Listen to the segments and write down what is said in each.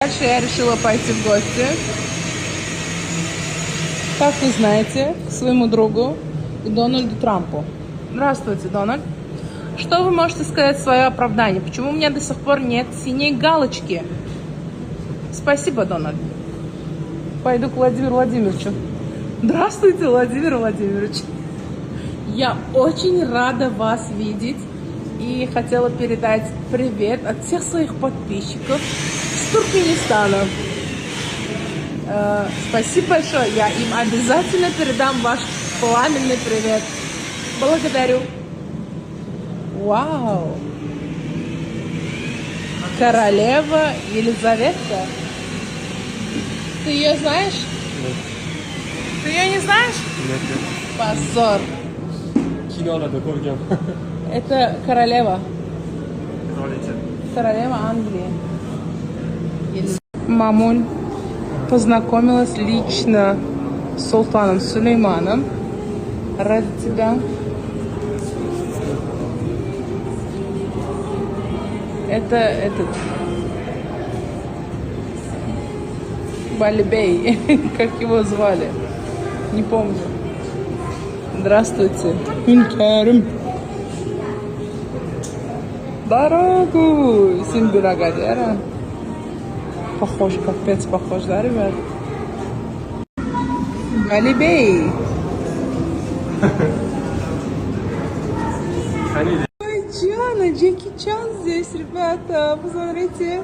Дальше я решила пойти в гости, как вы знаете, к своему другу, к Дональду Трампу. Здравствуйте, Дональд. Что вы можете сказать в свое оправдание? Почему у меня до сих пор нет синей галочки? Спасибо, Дональд. Пойду к Владимиру Владимировичу. Здравствуйте, Владимир Владимирович. Я очень рада вас видеть и хотела передать привет от всех своих подписчиков с Туркменистана. Спасибо большое. Я им обязательно передам ваш пламенный привет. Благодарю. Вау! Королева Елизавета. Ты ее знаешь? Нет. Ты ее не знаешь? Нет, нет. Позор. Киноlarda koyacağım. Это королева. Kraliçe. Королева Англии. Мамуль познакомилась лично с султаном Сулейманом ради тебя. Это этот Балибей, как его звали, не помню. Здравствуйте. Хюнкерим. Дорогу, Симбирагадера. Похож, капец похож, да, ребят? Балибей. Ой, Джана, Джеки Чан здесь, ребята, посмотрите.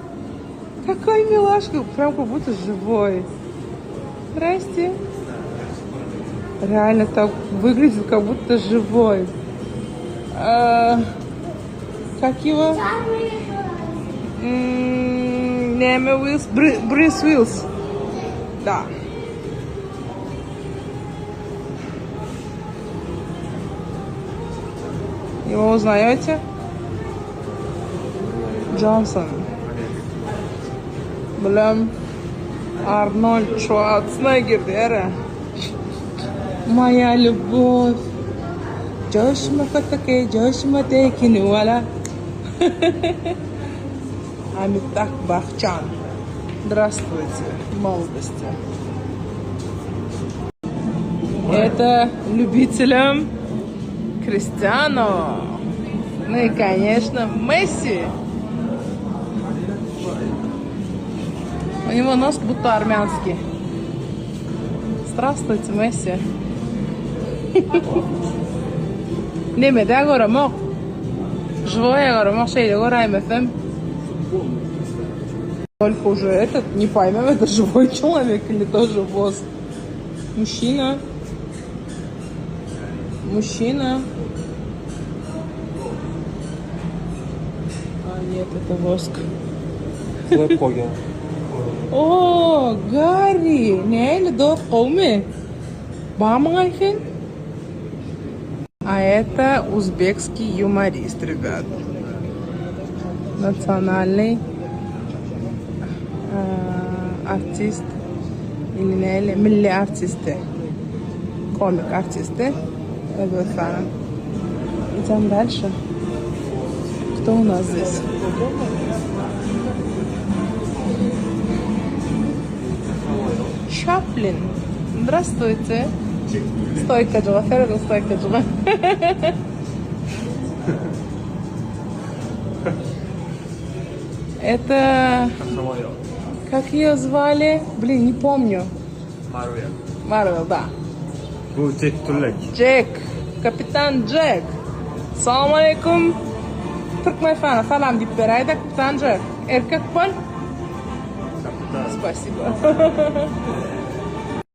Какой милашка, прям как будто живой. Здрасте. Реально так выглядит, как будто живой. Как его? Неме Уиллс, Брюс Уиллс. Да. Его узнаете? Джонсон. Блин. Арнольд Шварценеггер, да? Моя любовь. Джошма Фатаке, Джошма Текини, вуаля. Амитак Бахчан. Здравствуйте, молодости. Это любителям Криштиану. Ну и, конечно, Месси. У него нос будто армянский. Здравствуйте, Месси. Неме, да, горамок. Живое горамок, шейли гораем, эфем. Только уже этот, не поймем, это живой человек или тоже босс. Мужчина. Мужчина. А, нет, это воск. Slep koyacağım. О, Гарри, неужели до Коми? Бамайхин? А это узбекский юморист, ребят. Национальный артист. Или не, милли артисты. Комик артисты. Идем дальше. Кто у нас здесь? Чаплин. Здравствуйте. Стойка джуга, ферро стойка джуга. Это... Как ее звали? Блин, не помню. Marvel. Марвел, да. Bu Jack Turlek. Джек. Капитан Джек. Салам алейкум. Туркменфана. Салам деп берайда, капитан Джек. Эркек пол? Kapitan. Спасибо.